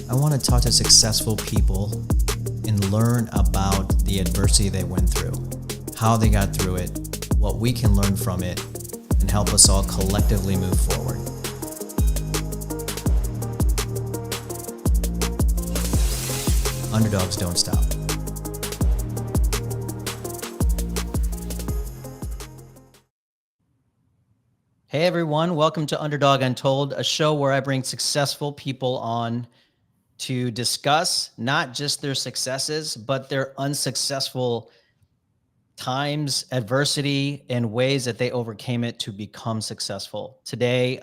I want to talk to successful people and learn about the adversity they went through, how they got through it, what we can learn from it, and help us all collectively move forward. Underdogs don't stop. Hey everyone, welcome to Underdog Untold, a show where I bring successful people on to discuss not just their successes, but their unsuccessful times, adversity, and ways that they overcame it to become successful. Today,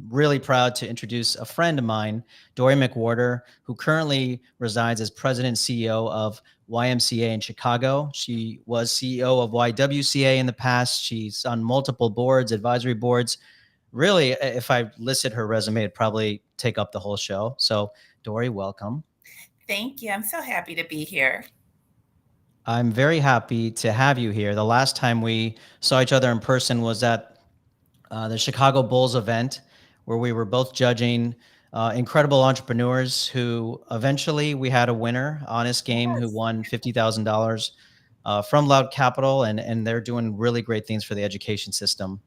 really proud to introduce a friend of mine, Dorri McWhorter, who currently resides as president and CEO of YMCA in Chicago. She was CEO of YWCA in the past. She's on multiple boards, advisory boards. Really, if I listed her resume, it'd probably take up the whole show. So, Dorri, welcome. Thank you. I'm so happy to be here. I'm very happy to have you here. The last time we saw each other in person was at the Chicago Bulls event, where we were both judging incredible entrepreneurs who eventually we had a winner, Honest Game, who Yes. won $50,000 from Loud Capital, and they're doing really great things for the education system.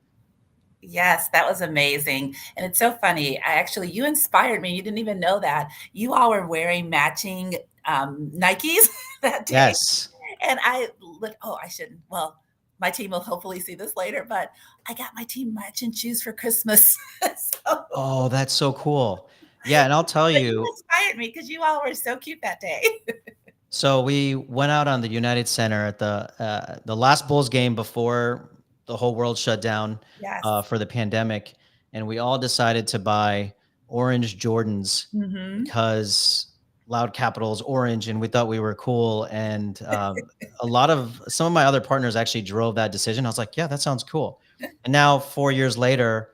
Yes, that was amazing. And it's so funny. You inspired me. You didn't even know that. You all were wearing matching Nikes that day. Yes. And I shouldn't. Well, my team will hopefully see this later, but I got my team matching shoes for Christmas. so, Oh, that's so cool. Yeah, and I'll tell but you you, inspired me because you all were so cute that day. so we went out on the United Center at the last Bulls game before the whole world shut down Yes. for the pandemic, and we all decided to buy orange Jordans hmm because Loud Capital is orange, and we thought we were cool. And some of my other partners actually drove that decision. I was like, yeah, that sounds cool. And now 4 years later,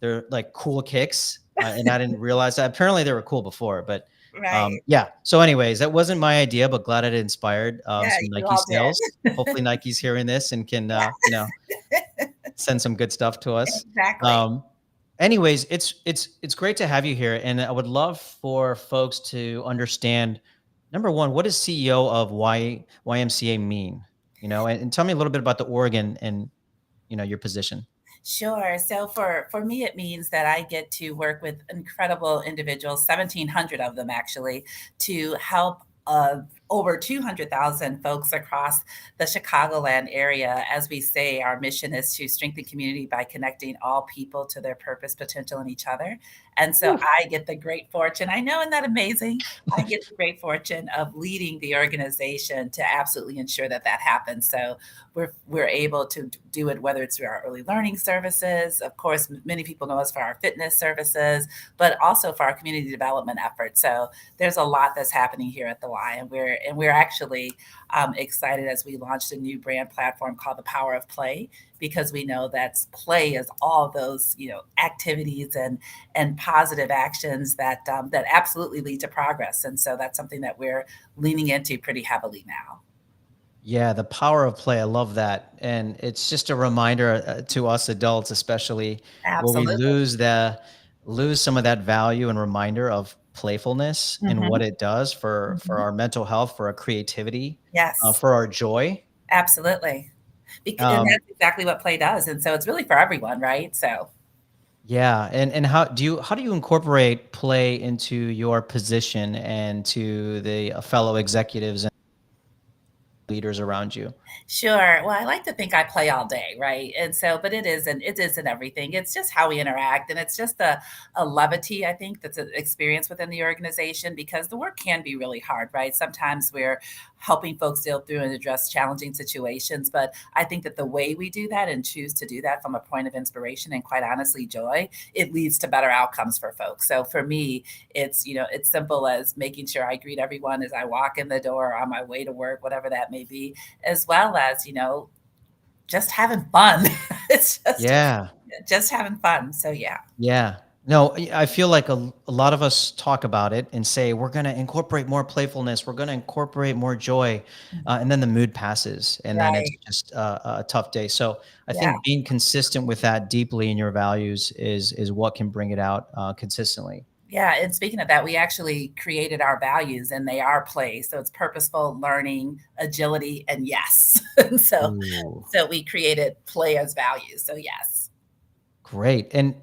they're like cool kicks, and I didn't realize that. Apparently, they were cool before, but Right. yeah. So, anyways, that wasn't my idea, but glad it inspired Yeah, some you Nike all did. sales. Hopefully, Nike's hearing this and can send some good stuff to us. Exactly. Um, anyways, it's great to have you here, and I would love for folks to understand. Number one, what does CEO of YMCA mean? And tell me a little bit about the Oregon and your position. Sure. So for me, it means that I get to work with incredible individuals, 1,700 of them actually, to help over 200,000 folks across the Chicagoland area. As we say, our mission is to strengthen community by connecting all people to their purpose, potential, and each other. And so Woo. I get the great fortune. I know, isn't that amazing? I get the great fortune of leading the organization to absolutely ensure that that happens. So we're able to do it whether it's through our early learning services. Of course, many people know us for our fitness services, but also for our community development efforts. So there's a lot that's happening here at the Y, and we're actually excited as we launched a new brand platform called the Power of Play, because we know that play is all those activities and positive actions that absolutely lead to progress. And so that's something that we're leaning into pretty heavily now. Yeah, the power of play. I love that. And it's just a reminder to us adults, especially where we Absolutely. lose some of that value and reminder of playfulness and what hmm it does for hmm our mental health, for our creativity, Yes, for our joy. absolutely. And Um, that's exactly what play does. And so it's really for everyone, right? So yeah, and how do you incorporate play into your position and to the fellow executives and leaders around you? sure. Well, I like to think I play all day, right? And so, but it isn't everything. It's just how we interact. And it's just a levity, I think, that's an experience within the organization because the work can be really hard, right? Sometimes we're helping folks deal through and address challenging situations. But I think that the way we do that and choose to do that from a point of inspiration and quite honestly joy, it leads to better outcomes for folks. So for me, it's simple as making sure I greet everyone as I walk in the door on my way to work, whatever that may be, as well as just having fun. it's Yeah. just having fun. So yeah. Yeah. No, I feel like a lot of us talk about it and say we're going to incorporate more playfulness, we're going to incorporate more joy, and then the mood passes, and then it's Right. just a tough day. So I Yeah. think being consistent with that deeply in your values is what can bring it out consistently. Yeah, and speaking of that, we actually created our values and they are play. So it's purposeful, learning, agility, and yes. And Ooh, so we created play as values. So yes. great. And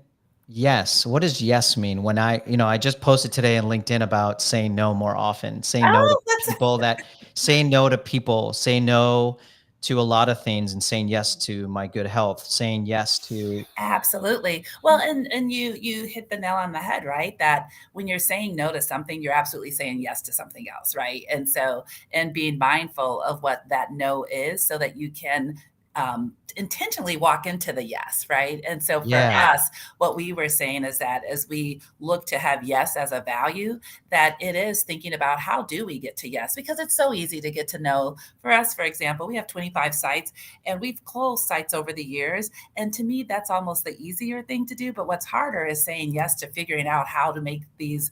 yes, what does yes mean? When I just posted today on LinkedIn about saying no more often, saying no to Oh, that's people that saying no to people, saying no to a lot of things and saying yes to my good health, saying yes to absolutely. Well, and you hit the nail on the head, right? That when you're saying no to something, you're absolutely saying yes to something else, right? And so, and being mindful of what that no is so that you can intentionally walk into the yes, right? And so for yeah, us, what we were saying is that as we look to have yes as a value, that it is thinking about how do we get to yes? Because it's so easy to get to no. For us, for example, we have 25 sites and we've closed sites over the years, and to me, that's almost the easier thing to do. But what's harder is saying yes to figuring out how to make these,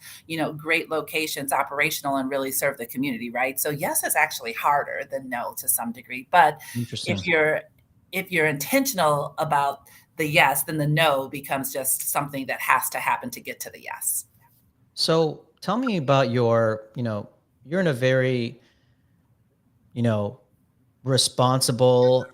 great locations operational and really serve the community, right? So yes is actually harder than no to some degree. But if interesting. you're if you're intentional about the yes, then the no becomes just something that has to happen to get to the yes. So tell me about you're in a very, you know, responsible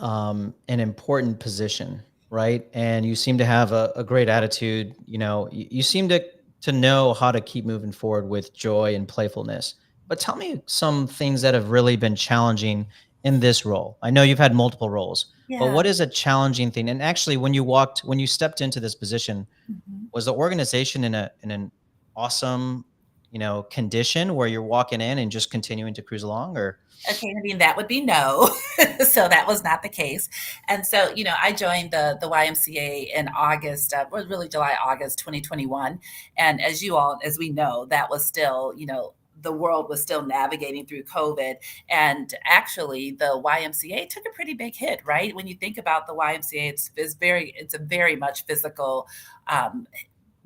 and important position, right? And you seem to have a great attitude. You seem to know how to keep moving forward with joy and playfulness. But tell me some things that have really been challenging in this role. I know you've had multiple roles, but Yeah. what is a challenging thing? And actually, when you stepped into this position, Mhm. was the organization in an awesome, condition where you're walking in and just continuing to cruise along, or Okay, I mean, that would be no. So that was not the case. And so, I joined the YMCA in August, well, really July, August 2021. And as we know, that was still, the world was still navigating through COVID. And actually, the YMCA took a pretty big hit, right? When you think about the YMCA, it's a very much physical, um,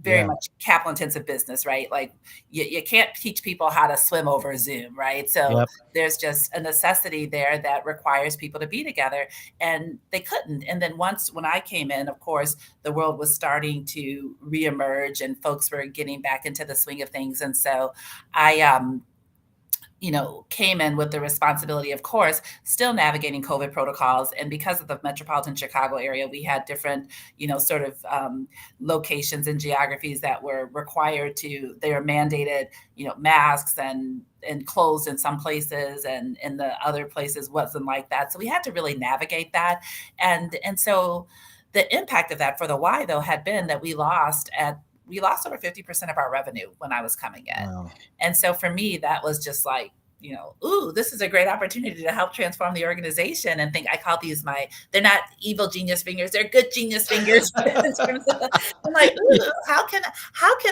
very yeah. much capital intensive business, right? Like you can't teach people how to swim over Zoom, right? So Yep. there's just a necessity there that requires people to be together, and they couldn't. And then when I came in, of course, the world was starting to reemerge and folks were getting back into the swing of things. And so I came in with the responsibility, of course, still navigating COVID protocols. And because of the metropolitan Chicago area, we had different, sort of locations and geographies that were required they were mandated, masks and closed in some places and in the other places wasn't like that. So we had to really navigate that. And so the impact of that for the Y though had been that we lost over 50% of our revenue when I was coming in. Wow. And so for me, that was just like, ooh, this is a great opportunity to help transform the organization. And I call these they're not evil genius fingers, they're good genius fingers. I'm like, ooh, how can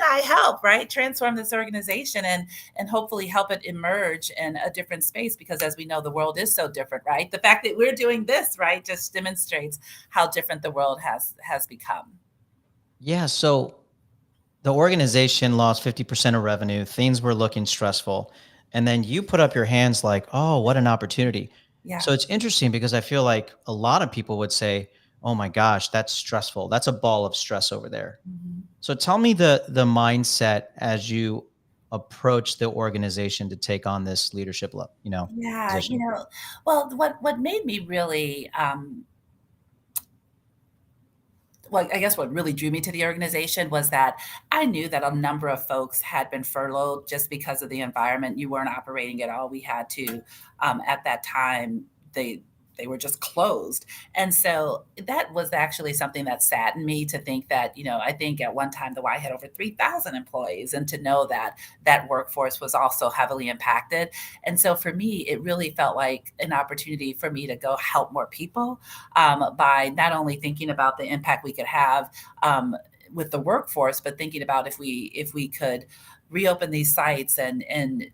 I help, right? Transform this organization and hopefully help it emerge in a different space, because as we know, the world is so different, right? The fact that we're doing this, right, just demonstrates how different the world has become. Yeah. So the organization lost 50% of revenue. Things were looking stressful. And then you put up your hands like, oh, what an opportunity. Yeah. So it's interesting because I feel like a lot of people would say, oh my gosh, that's stressful. That's a ball of stress over there. Mhm. So tell me the mindset as you approach the organization to take on this leadership, Yeah, position. well, what made me really, well, I guess what really drew me to the organization was that I knew that a number of folks had been furloughed just because of the environment. You weren't operating at all. We had to, at that time, they were just closed. And so that was actually something that saddened me to think that, I think at one time the Y had over 3,000 employees, and to know that that workforce was also heavily impacted. And so for me, it really felt like an opportunity for me to go help more people, by not only thinking about the impact we could have, with the workforce, but thinking about if we could reopen these sites and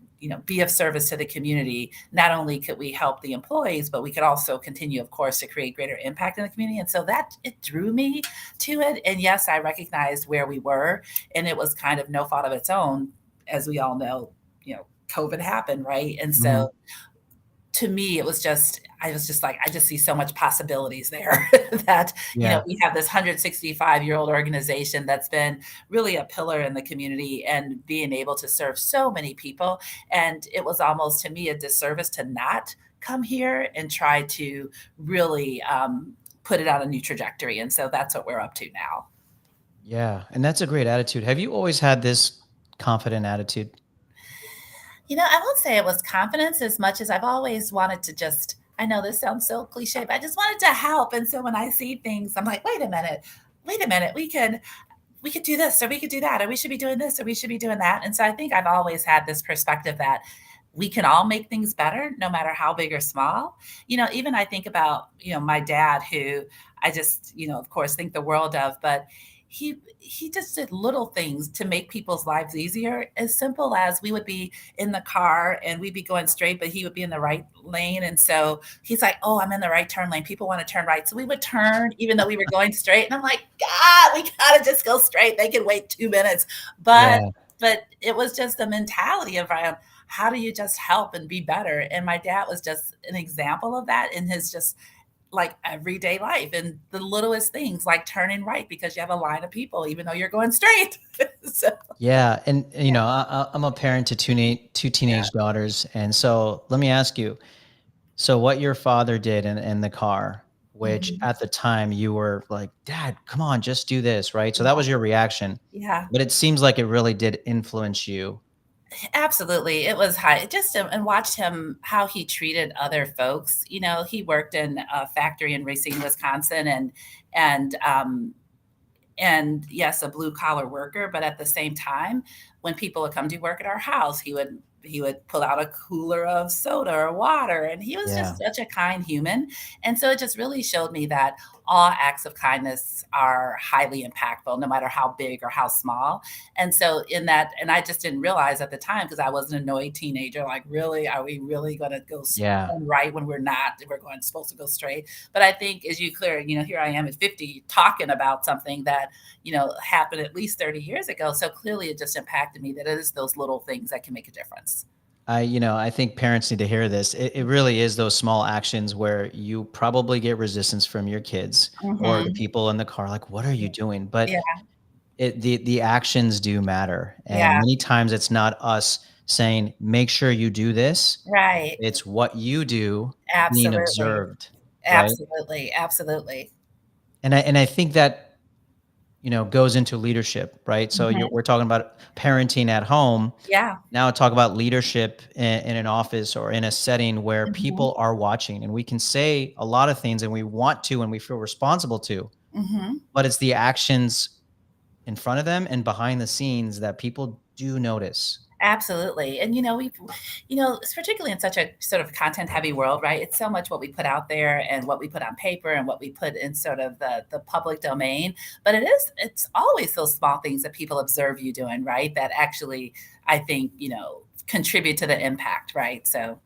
be of service to the community. Not only could we help the employees, but we could also continue, of course, to create greater impact in the community. And so that it drew me to it. And yes, I recognized where we were, and it was kind of no fault of its own. As we all know, COVID happened, right? And Mhm. so to me, it was just, I was just like, I just see so much possibilities there that, Yeah. we have this 165-year-old organization that's been really a pillar in the community and being able to serve so many people. And it was almost to me a disservice to not come here and try to really put it on a new trajectory. And so that's what we're up to now. Yeah. And that's a great attitude. Have you always had this confident attitude? I won't say it was confidence as much as I've always wanted to just, I know this sounds so cliche, but I just wanted to help. And so when I see things, I'm like, wait a minute, we could do this or we could do that, or we should be doing this or we should be doing that. And so I think I've always had this perspective that we can all make things better no matter how big or small. Even I think about, my dad, who I just, of course think the world of, but he just did little things to make people's lives easier, as simple as we would be in the car and we'd be going straight, but he would be in the right lane. And so he's like, oh, I'm in the right turn lane, people want to turn right, so we would turn even though we were going straight. And I'm like, God, we gotta just go straight, they can wait 2 minutes. but Yeah. but it was just the mentality of how do you just help and be better. And my dad was just an example of that in his just like everyday life, and the littlest things like turning right because you have a line of people even though you're going straight. So Yeah. And, yeah, I'm a parent to two yeah. teenage daughters. And so let me ask you, so what your father did in the car, which Mhm. at the time you were like, Dad, come on, just do this, right? So that Yeah, was your reaction. yeah. But it seems like it really did influence you. Absolutely, it was high just and watched him how he treated other folks. He worked in a factory in Racine, Wisconsin, and and yes, a blue collar worker, but at the same time, when people would come to work at our house, he would pull out a cooler of soda or water, and he was Yeah. just such a kind human. And so it just really showed me that all acts of kindness are highly impactful, no matter how big or how small. And so in that, and I just didn't realize at the time because I was an annoyed teenager, like, really, are we really going to go Yeah. right when we're not? We're going supposed to go straight. But I think as you clear, here I am at 50 talking about something that happened at least 30 years ago. So clearly it just impacted me that it is those little things that can make a difference. I think parents need to hear this. It really is those small actions where you probably get resistance from your kids or the Mhm. people in the car, like, what are you doing? But Yeah, the actions do matter. And yeah, many times it's not us saying, make sure you do this. right. It's what you do being Absolutely. observed, right? Absolutely, absolutely. And I think that, goes into leadership, right? So Mhm. we're talking about parenting at home. Yeah. Now talk about leadership in an office or in a setting where Mhm. people are watching, and we can say a lot of things and we want to and we feel responsible to, Mhm. but it's the actions in front of them and behind the scenes that people do notice. Absolutely. And it's particularly in such a sort of content heavy world, right? It's so much what we put out there and what we put on paper and what we put in sort of the public domain. But it's always those small things that people observe you doing, right? That actually, I think, contribute to the impact, right? So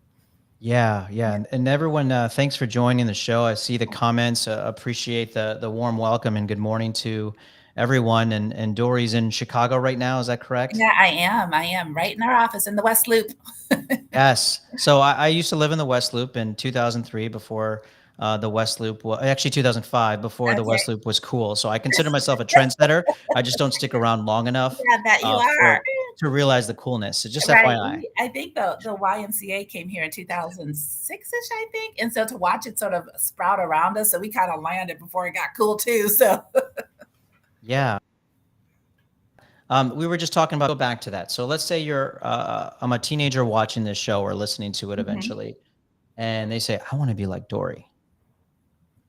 Yeah, yeah, and everyone, thanks for joining the show. I see the comments. Appreciate the warm welcome and good morning to everyone. And Dory's in Chicago right now. Is that correct? yeah, I am. I am right in our office in the West Loop. Yes. So I used to live in the West Loop in 2003 before the West Loop, well, actually 2005 before the Okay. West Loop was cool. So I consider myself a trendsetter. I just don't stick around long enough Yeah, that you for are. to realize the coolness. So just Right. FYI. I think the YMCA came here in 2006-ish, I think. And so to watch it sort of sprout around us, so we kind of landed before it got cool too. So Yeah. We were just talking about go back to that. So let's say I'm a teenager watching this show or listening to it Mhm, eventually, and they say, I want to be like Dory.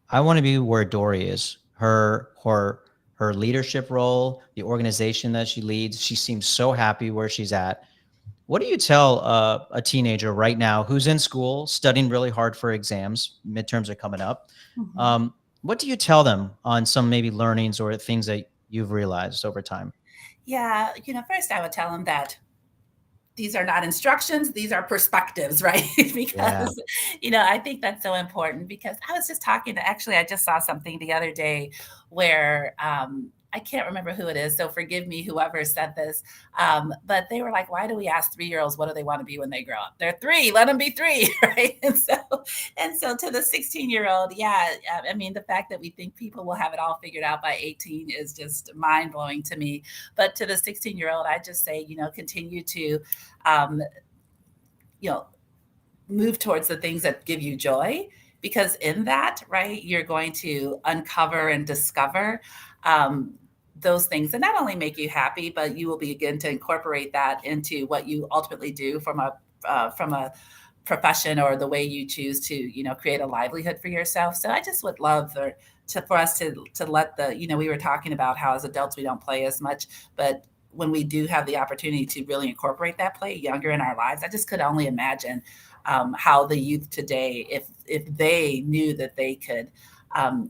I want to be where Dory is. Her leadership role, the organization that she leads. She seems so happy where she's at. What do you tell a teenager right now who's in school, studying really hard for exams? Midterms are coming up. mhm. Um, what do you tell them on some maybe learnings or things that you've realized over time? Yeah, first I would tell them that these are not instructions, these are perspectives, right? Yeah. Because, I think that's so important because I was just talking to, actually, I just saw something the other day where I can't remember who it is, so forgive me, whoever said this. But they were like, "Why do we ask 3-year-olds what do they want to be when they grow up? They're 3, let them be 3," right? And so to the 16-year-old, yeah, I mean, the fact that we think people will have it all figured out by 18 is just mind blowing to me. But to the 16-year-old, I just say, continue to, um, you know, move towards the things that give you joy, because in that, right, you're going to uncover and discover um, those things that not only make you happy, but you will begin to incorporate that into what you ultimately do from a profession, or the way you choose to create a livelihood for yourself. So I just would love for us to let we were talking about how as adults we don't play as much, but when we do have the opportunity to really incorporate that play younger in our lives, I just could only imagine how the youth today, if they knew that they could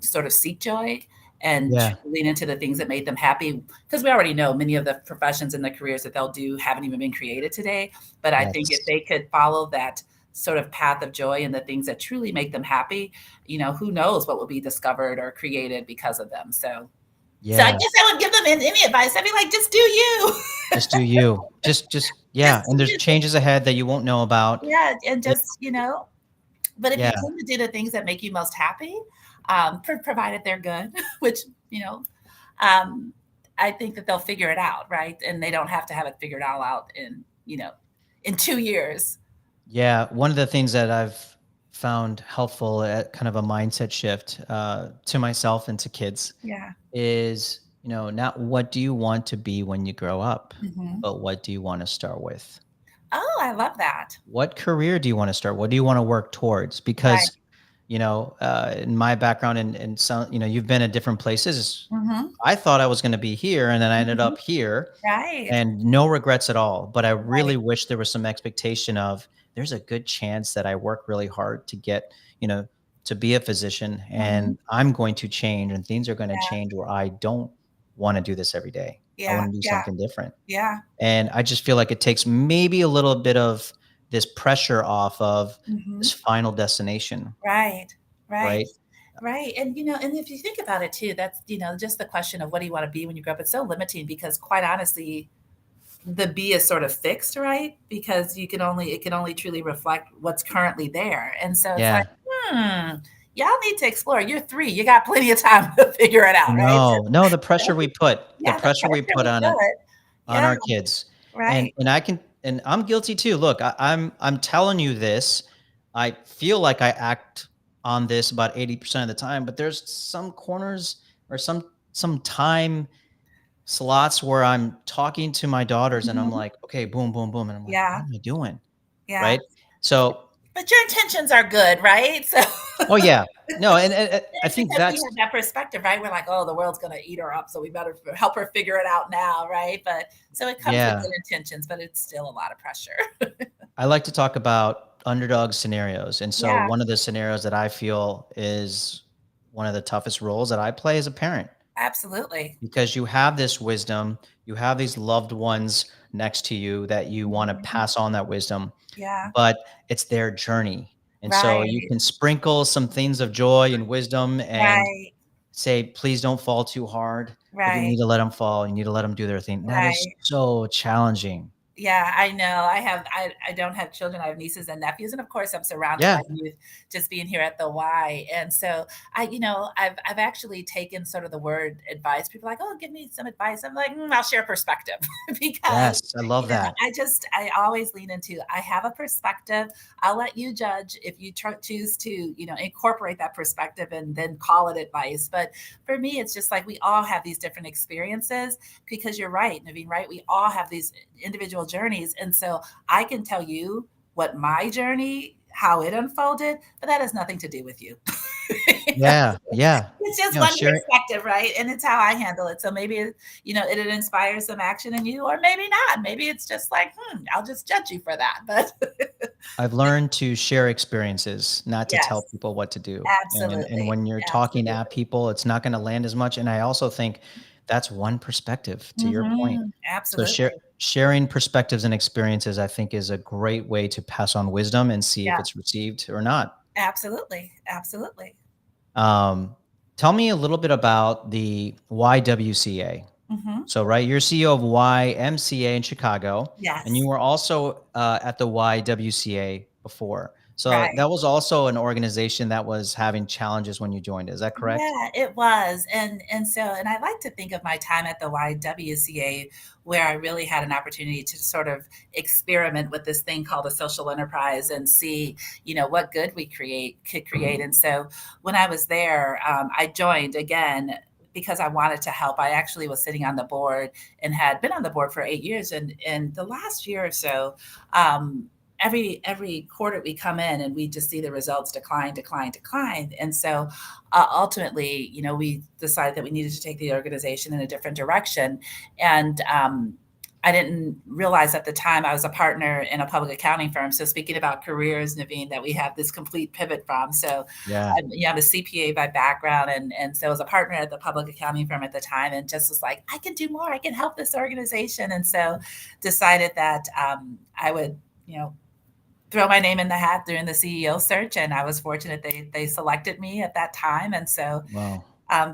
sort of seek joy and Yeah, lean into the things that made them happy, because we already know many of the professions and the careers that they'll do haven't even been created today. But I think if yes, they could follow that sort of path of joy and the things that truly make them happy, who knows what will be discovered or created because of them. So I yeah. guess I would give them any advice. I'd be like, just do you. Just do you. Yeah. Just And there's do changes ahead that you won't know about. yeah, and It- just. But if you yeah. tend to do the things that make you most happy, provided they're good, which, you know, um, I think that they'll figure it out, right? And they don't have to have it figured all out in 2 years. Yeah. One of the things that I've found helpful at kind of a mindset shift to myself and to kids Yeah. is, not what do you want to be when you grow up, Hmm. but what do you want to start with? Oh, I love that. What career do you want to start? What do you want to work towards? Right. Because, in my background and some, you've been at different places. Hmm. I thought I was going to be here and then I ended Hmm. up here Right. and no regrets at all. But I really Right. wish there was some expectation of there's a good chance that I work really hard to get, you know, to be a physician Hmm. and I'm going to change and things are going to Yeah. change where I don't want to do this every day. I Yeah. want to do Yeah. something different. Yeah. And I just feel like it takes maybe a little bit of this pressure off of Hmm. this final destination, Right. Right. right? Right. And if you think about it too, that's, just the question of what do you want to be when you grow up? It's so limiting because quite honestly, the B is sort of fixed, right? Because it can only truly reflect what's currently there. And so it's like, Yeah. y'all need to explore. You're 3. You got plenty of time to figure it out, right? No, no, the Yeah, the pressure we pressure put we on it put. on Yeah, our kids. And right. I'm guilty too. Look, I'm telling you this. I feel like I act on this about 80% of the time, but there's some corners or some time slots where I'm talking to my daughters and I'm Mhm. like, okay, boom, boom, boom. And I'm like, what Yeah, am I doing? yeah. Right. So, But your intentions are good, right? So oh yeah. No, and I it's think because we that's have that perspective, right? We're like, oh, the world's going to eat her up, so we better help her figure it out now, right? But so it comes with yeah. good intentions, but it's still a lot of pressure. I like to talk about underdog scenarios. And so Yeah, one of the scenarios that I feel is one of the toughest roles that I play as a parent absolutely. because you have this wisdom, you have these loved ones next to you that you want to Mhm. pass on that wisdom, Yeah, but it's their journey. And so you right, can sprinkle some things of joy and wisdom and right, say, please don't fall too hard, but you right, need to let them fall. You need to let them do their thing. That is right. so challenging. Yeah, I know. I don't have children. I have nieces and nephews, and of course, I'm surrounded Yeah. by youth just being here at the Y. And so I've actually taken sort of the word advice. People are like, "Oh, give me some advice." I'm like, I'll share perspective," because Yes. I love that. I always lean into I have a perspective. I'll let you judge if you choose to incorporate that perspective and then call it advice. But for me, it's just like we all have these different experiences, because you're right, Naveen, right? We all have these individual journeys. And so I can tell you what my journey, how it unfolded, but that has nothing to do with you. Yeah. Yeah. It's just one Sharing. perspective, right? And it's how I handle it. So maybe, it inspires some action in you, or maybe not. Maybe it's just like, I'll just judge you for that. But I've learned to share experiences, not to tell yes, people what to do. And absolutely. when you're talking at Absolutely. people, it's not gonna land as much, and I also think that's one perspective, to your point. So Absolutely. sharing perspectives and experiences, I think, is a great way to pass on wisdom and see if Yeah, it's received or not. absolutely. Absolutely. Um, Tell me a little bit about the YWCA. Hmm. So, right, you're CEO of YMCA in Chicago, and you Yes, were also at the YWCA before. So right. that was also an organization that was having challenges when you joined. Is that correct? Yeah, it was. And I like to think of my time at the YWCA where I really had an opportunity to sort of experiment with this thing called a social enterprise and see, what good we could create. And so when I was there, I joined again because I wanted to help. I actually was sitting on the board and had been on the board for 8 years. And the last year or so, every quarter we come in and we just see the results decline. And so ultimately, we decided that we needed to take the organization in a different direction. And I didn't realize at the time I was a partner in a public accounting firm. So speaking about careers, Naveen, that we have this complete pivot from. So Yeah. I'm a CPA by background, and so I was a partner at the public accounting firm at the time, and just was like, I can do more. I can help this organization, and so decided that I would, throw my name in the hat during the CEO search, and I was fortunate they selected me at that time, and so Wow.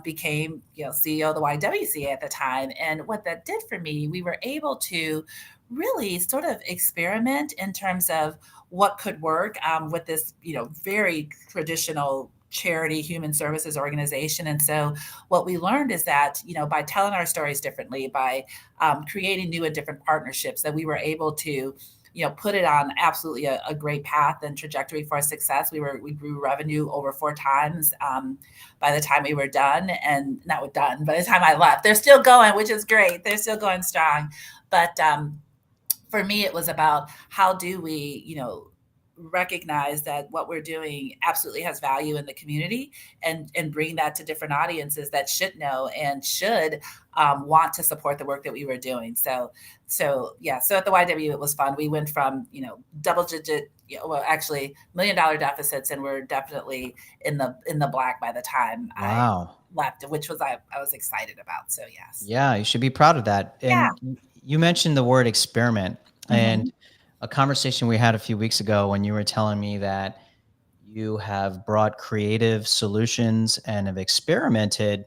became CEO of the YWCA at the time. And what that did for me, we were able to really sort of experiment in terms of what could work with this very traditional charity human services organization. And so what we learned is that by telling our stories differently, by creating new and different partnerships, that we were able to put it on absolutely a great path and trajectory for success. We grew revenue over 4 times by the time we were done, and not done. By the time I left, they're still going, which is great. They're still going strong. But for me, it was about how do we, recognize that what we're doing absolutely has value in the community, and bring that to different audiences that should know and should want to support the work that we were doing. So yeah, so at the YW it was fun. We went from double digit, well actually $1 million deficits, and we're definitely in the black by the time I Wow. left, which was I was excited about. So yes. Yeah, you should be proud of that. Yeah. And you mentioned the word experiment, and Hmm. a conversation we had a few weeks ago when you were telling me that you have brought creative solutions and have experimented,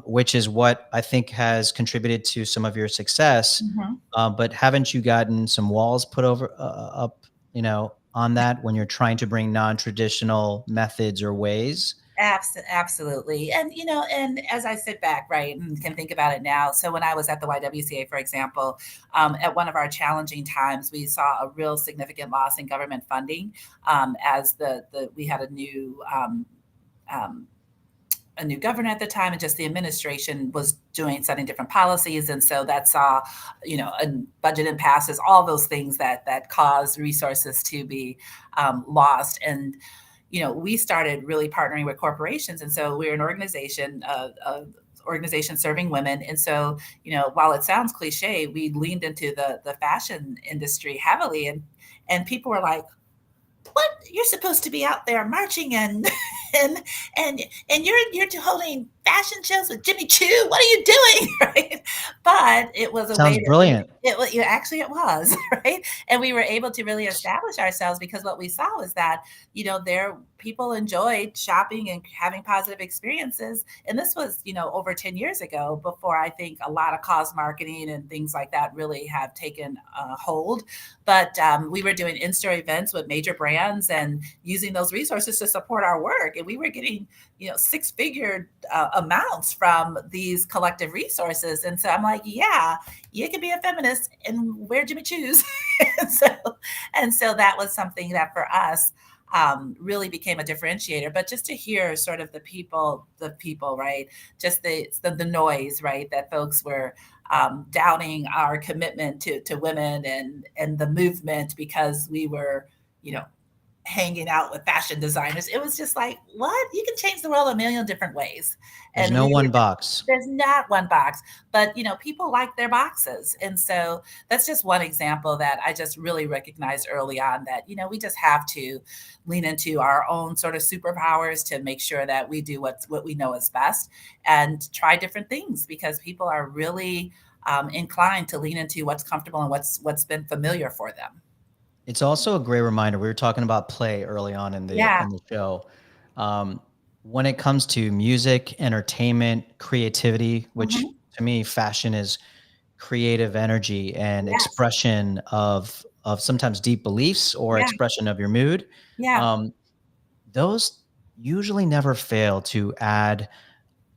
which is what I think has contributed to some of your success. Hmm. But haven't you gotten some walls put over up, on that when you're trying to bring non-traditional methods or ways? Absolutely. And, and as I sit back, right, and can think about it now. So when I was at the YWCA, for example, at one of our challenging times, we saw a real significant loss in government funding as we had um, a new governor at the time, and just the administration was setting different policies, and so that saw a budget impasses, all those things that cause resources to be lost. And we started really partnering with corporations. And so we're an organization serving women. And so, while it sounds cliche, we leaned into the fashion industry heavily. And people were like, what, you're supposed to be out there marching and and you're holding fashion shows with Jimmy Choo. What are you doing? Right. But it was a way Sounds that we brilliant. actually it was right. And we were able to really establish ourselves, because what we saw was that there people enjoyed shopping and having positive experiences. And this was over 10 years ago, before I think a lot of cause marketing and things like that really have taken hold. But we were doing in-store events with major brands and using those resources to support our work, and we were getting six-figure amounts from these collective resources. And so I'm like, yeah, you can be a feminist and wear Jimmy Choo's. and so and so that was something that for us really became a differentiator. But just to hear sort of the people, right? Just the noise, right? That folks were doubting our commitment to women and the movement, because we were, you know, hanging out with fashion designers. It was just like, what? You can change the world a million different ways. There's And no we were one box. there's not one box, but people like their boxes. And so that's just one example that I just really recognized early on, that we just have to lean into our own sort of superpowers to make sure that we do what we know is best, and try different things, because people are really inclined to lean into what's comfortable and what's been familiar for them. It's also a great reminder. We were talking about play early on in the Yeah. in the show. Um, when it comes to music, entertainment, creativity, which Mhm. to me, fashion is creative energy and Yes. expression of sometimes deep beliefs or Yeah. expression of your mood. Yeah. Um, those usually never fail to add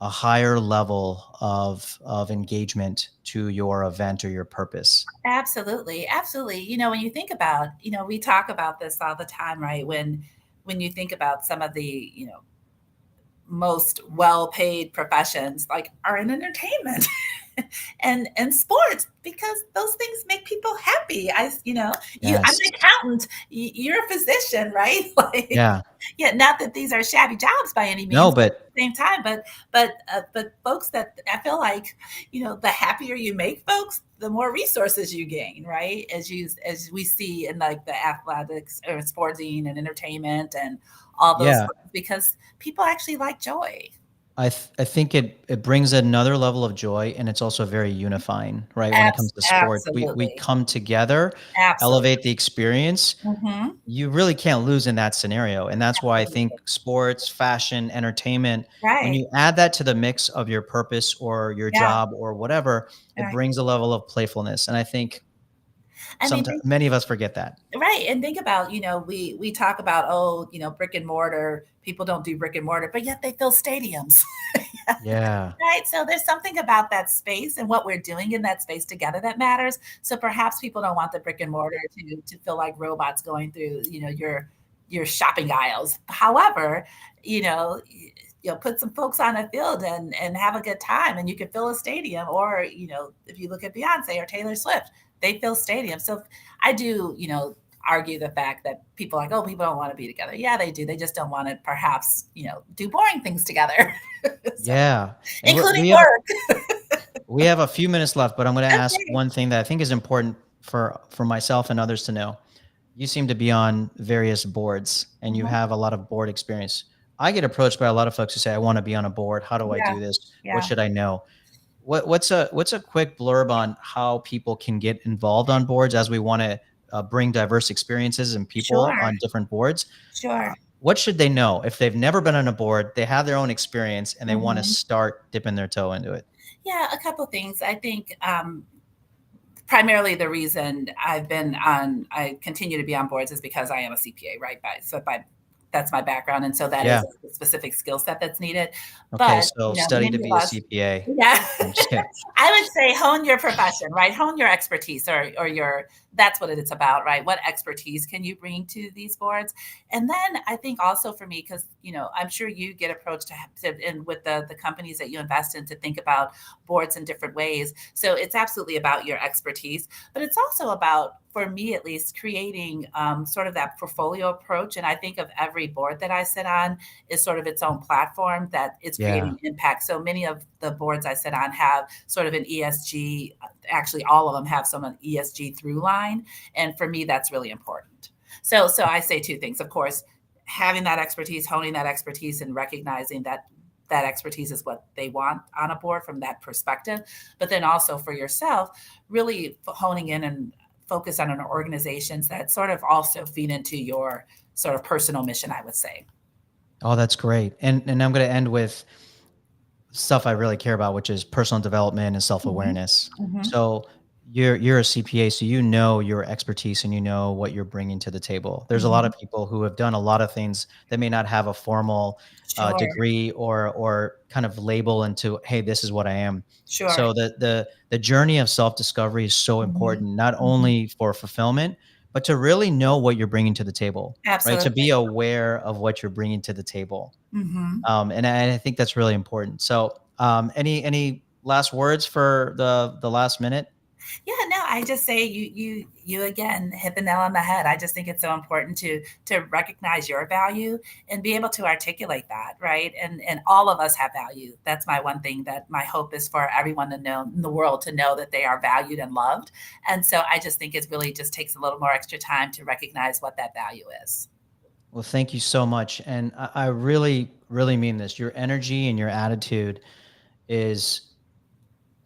a higher level of engagement to your event or your purpose. Absolutely, absolutely. When you think about, we talk about this all the time, right? When you think about some of the, most well-paid professions like are in entertainment and sports because those things make people happy. I'm Yes. an accountant, you're a physician, right? Like, Yeah. yeah, not that these are shabby jobs by any No, means, but at but the same time, but folks that I feel like, the happier you make folks, the more resources you gain, right? As we see in like the athletics or sporting and entertainment and all those yeah, things, because people actually like joy. I think it brings another level of joy, and it's also very unifying, right? When it comes to sport, we Absolutely. come together, Absolutely. elevate the experience. Mhm. You really can't lose in that scenario, and that's why I think Absolutely. sports, fashion, entertainment, when Right. you add that to the mix of your purpose or your Yeah. job or whatever, it Right. brings a level of playfulness, and I think I mean, sometimes many of us forget that. right, and think about, we talk about, oh, brick and mortar, people don't do brick and mortar, but yet they fill stadiums. Yeah. Right, so there's something about that space and what we're doing in that space together that matters. So perhaps people don't want the brick and mortar to feel like robots going through, your shopping aisles. However, put some folks on a field and have a good time, and you can fill a stadium. Or, if you look at Beyonce or Taylor Swift, they fill stadiums. So I do, argue the fact that people are like, oh, people don't want to be together. Yeah, they do. They just don't want to perhaps, do boring things together. So, Yeah, and including work. we have a few minutes left, but I'm gonna ask Okay. one thing that I think is important for myself and others to know. You seem to be on various boards and you Mhm. have a lot of board experience. I get approached by a lot of folks who say, "I wanna be on a board. How do I Yeah, do this? What yeah, should I know?" What's a quick blurb on how people can get involved on boards as we wanna, bring diverse experiences and people sure, on different boards? sure. What should they know if they've never been on a board, they have their own experience, and they wanna Mhm. start dipping their toe into it? Yeah, a couple things. I think, primarily the reason I continue to be on boards is because I am a CPA, right? That's my background, and so that is Yeah. a specific skill set that's needed. Okay, But, so study to many be of a us, CPA. yeah. I'm just kidding. I would say hone your profession, right? Hone your expertise, or your that's what it's about, right? What expertise can you bring to these boards? And then I think also for me, because I'm sure you get approached and with the companies that you invest in, to think about boards in different ways. So it's absolutely about your expertise, but it's also about, for me at least, creating sort of that portfolio approach. And I think of every board that I sit on is sort of its own platform that is Yeah. creating impact. So many of the boards I sit on have sort of an ESG, actually all of them have some ESG through line. And for me, that's really important. So I say two things. Of course, having that expertise, honing that expertise, and recognizing that that expertise is what they want on a board from that perspective. But then also for yourself, really honing in and focus on an organizations that sort of also feed into your sort of personal mission, I would say. Oh, that's great. And I'm gonna end with stuff I really care about, which is personal development and Mhm. self-awareness. Mhm. So you're a CPA, so you know your expertise and you know what you're bringing to the table. There's a lot of Mhm. people who have done a lot of things that may not have a formal Sure. degree or kind of label into, hey, this is what I am. Sure. So the journey of self-discovery is so Mhm. important, not Mhm. only for fulfillment, but to really know what you're bringing to the table, right? To be Absolutely. aware of what you're bringing to the table. Mhm. And I think that's really important. So, any last words for the last minute? Yeah, no, I just say you again hit the nail on the head. I just think it's so important to recognize your value and be able to articulate that, right? And all of us have value. That's my one thing that my hope is for everyone to know in the world, to know that they are valued and loved. And so I just think it really just takes a little more extra time to recognize what that value is. Well, thank you so much, and I really, really mean this. Your energy and your attitude is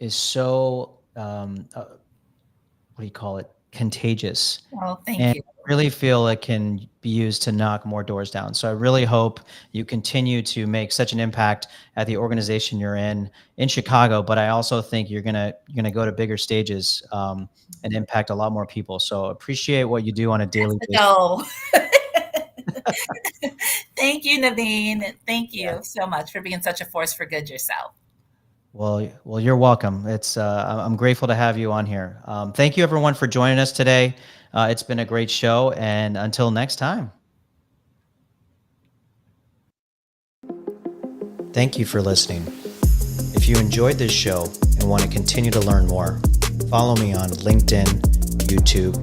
so what do you call it? contagious. Well, thank And you. I really feel it can be used to knock more doors down. So I really hope you continue to make such an impact at the organization you're in Chicago. But I also think you're gonna go to bigger stages and impact a lot more people. So appreciate what you do on a That's daily the basis. goal. Thank you, Naveen. Thank Yeah. you so much for being such a force for good yourself. Well, you're welcome. I'm grateful to have you on here. Thank you everyone for joining us today. It's been a great show, and until next time. Thank you for listening. If you enjoyed this show and want to continue to learn more, follow me on LinkedIn, YouTube,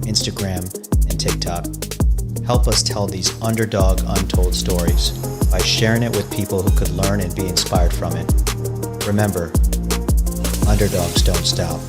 Instagram, and TikTok. Help us tell these underdog untold stories by sharing it with people who could learn and be inspired from it. Remember, underdogs don't stop.